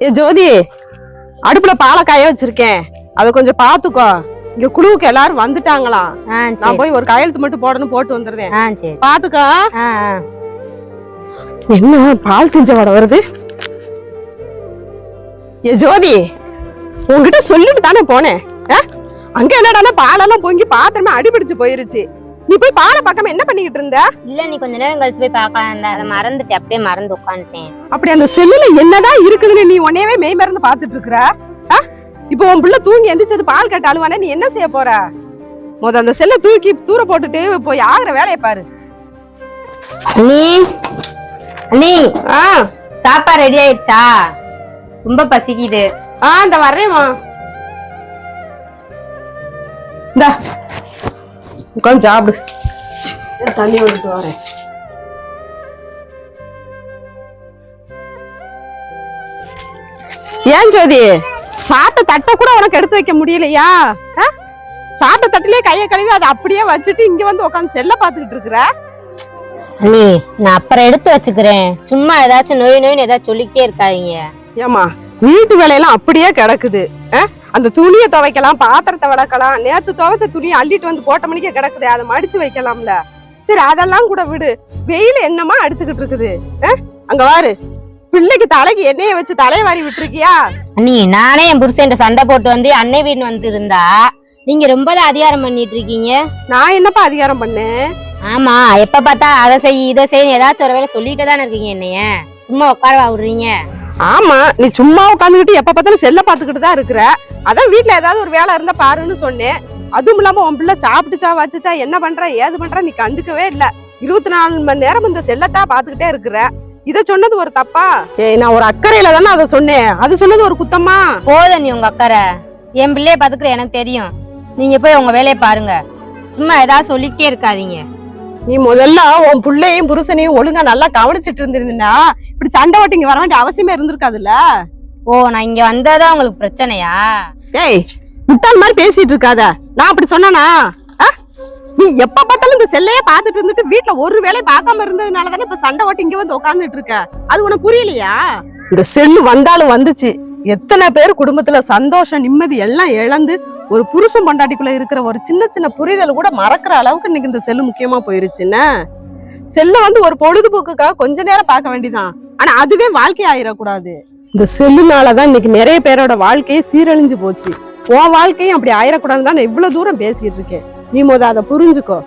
ஏ ஜோதி, அடுப்புல பாலை காய வச்சிருக்கேன், அத கொஞ்சம் பாத்துக்கோ. இங்க குழுவுக்கு எல்லாரும் வந்துட்டாங்களாம். நான் போய் ஒரு கையெழுத்து மட்டும் போடணும், போட்டு வந்துடுறேன். பாத்துக்கோ. என்ன பால் திஞ்ச வட வருது? ஏ ஜோதி, உங்ககிட்ட சொல்லிட்டு தானே போனேன். அங்க என்னடானா பாலெல்லாம் பொங்கி பாத்திரமே அடிபிடிச்சு போயிருச்சு. நீ போய் பாலை பார்க்காம என்ன பண்ணிக்கிட்டு இருந்த? இல்ல, நீ கொஞ்ச நேரம் கழிச்சு போய் பார்க்கலாம். அதை மறந்துட்டு அப்படியே மறந்து உட்காந்துட்டேன். அப்படி அந்த செல்லுல என்னதான் இருக்குதுன்னு நீ உன்னையவே மெய் மறந்து பாத்துட்டு இருக்கிற. இப்போ உன் பிள்ளை தூங்கி எந்திரிச்சது பால் கட்ட அழுவானே, நீ என்ன செய்ய போற? அந்த செல்லை தூக்கி தூர போட்டுட்டு போய் ஆகிற வேலையை பாரு. அண்ணி, அண்ணி, சாப்பாடு ரெடி ஆயிடுச்சா? ரொம்ப பசிக்குது. இந்த வர்றேம்மா. உட்காந்து சாப்பிடு. தண்ணி வந்துட்டு வரேன். ஏன் ஜோதி, சாப்பிட்ட தட்டை கூட உனக்கு எடுத்து வைக்க முடியலையா? சாப்பிட்ட தட்டிலே கையை கழுவி அதை அப்படியே வச்சுட்டு இங்க வந்து உட்காந்து செல்ல பாத்துக்கிட்டு இருக்கிற. அண்ணி, நான் அப்புறம் எடுத்து வச்சுக்கிறேன். சும்மா ஏதாச்சும் நோய் நோய்னு ஏதாச்சும் சொல்லிக்கிட்டே இருக்காதீங்க. ஏமா, வீட்டு வேலையெல்லாம் அப்படியே கிடக்குது. அந்த துணியை துவைக்கலாம், பாத்திரத்தை விளக்கலாம். நேத்து துவைச்ச துணியை அள்ளிட்டு வந்து போட்ட மணிக்கு கிடக்குது, அதை மடிச்சு வைக்கலாம்ல. சரி, அதெல்லாம் கூட விடு. வெயில் என்னமா அடிச்சுக்கிட்டு இருக்குது. அங்க வாரு, பிள்ளைக்கு தலைக்கு எண்ணெயை வச்சு தலையை வாரி விட்டுருக்கியா? அண்ணி, நானே என் புருஷன் சண்டை போட்டு வந்து அன்னை வீடு வந்து இருந்தா நீங்க ரொம்ப அதிகாரம் பண்ணிட்டு இருக்கீங்க. நான் என்னப்பா அதிகாரம் பண்ணேன்? ஆமா, எப்ப பார்த்தா அதை செய் இதை செய்ய ஏதாச்சும் ஒரு வேலை சொல்லிட்டு தானே இருக்கீங்க. என்னைய சும்மா உட்கார விடுறீங்க. ஆமா, நீ சும்மா உட்காந்துக்கிட்டு எப்ப பார்த்தாலும் செல்ல பாத்துக்கிட்டு தான் இருக்கிற. அதான் வீட்டுல ஏதாவது ஒரு வேலை இருந்தா பாருன்னு சொன்னேன். அதுவும் இல்லாம உன் பிள்ளை சாப்பிட்டுச்சா வச்சுச்சா என்ன பண்ற ஏது பண்ற நீ கண்டுக்கவே இல்ல. 24 மணி நேரம் இந்த செல்லத்தான் பாத்துக்கிட்டே இருக்கிற. இத சொன்னது ஒரு தப்பா? நான் ஒரு அக்கறையில தானே அதை சொன்னேன். அது சொன்னது ஒரு குத்தமா? போத நீ உங்க அக்கறை. என் பிள்ளைய பாத்துக்கிற எனக்கு தெரியும். நீங்க போய் உங்க வேலையை பாருங்க. சும்மா ஏதாவது சொல்லிக்கிட்டே இருக்காதீங்க. நீ முதல்ல உன் பிள்ளையும் புருஷனையும் ஒழுங்கா நல்லா கவனிச்சிட்டு இருந்திருந்தா இப்படி சண்டை ஓட்டி இங்க வர வேண்டிய அவசியமே இருந்திருக்காதுல்ல. ஓ, நான் இங்க வந்தாதான் உங்களுக்கு பிரச்சனையா? ஏய், முட்டாள் மாதிரி பேசிட்டு இருக்காத. நான் அப்படி சொன்னானா? நீ எப்ப பார்த்தாலும் இந்த செல்லையே பாத்துட்டு இருந்துட்டு வீட்டுல ஒரு வேலை பார்க்காம இருந்ததுனால தானே இப்ப சண்டை ஓட்டி இங்க வந்து உட்காந்துட்டு இருக்க. அது உனக்கு புரியலையா? இந்த செல்லு வந்தாலும் வந்துச்சு. எத்தனை பேர் குடும்பத்துல சந்தோஷம் நிம்மதி எல்லாம் இழந்து ஒரு புருஷன் பொண்டாட்டிக்குள்ள இருக்கிற ஒரு சின்ன சின்ன புரிதல் கூட மறக்கிற அளவுக்கு இன்னைக்கு இந்த செல்லு முக்கியமா போயிருச்சுன்னா. செல்ல வந்து ஒரு பொழுதுபோக்குக்காக கொஞ்ச நேரம் பார்க்க வேண்டியதான். ஆனா அதுவே வாழ்க்கை ஆயிடக்கூடாது. இந்த செல்லுனாலதான் இன்னைக்கு நிறைய பேரோட வாழ்க்கையே சீரழிஞ்சு போச்சு. உன் வாழ்க்கையும் அப்படி ஆயிடக்கூடாதுன்னு தான் இவ்வளவு தூரம் பேசிட்டு இருக்கேன். நீ அதை புரிஞ்சுக்கோ.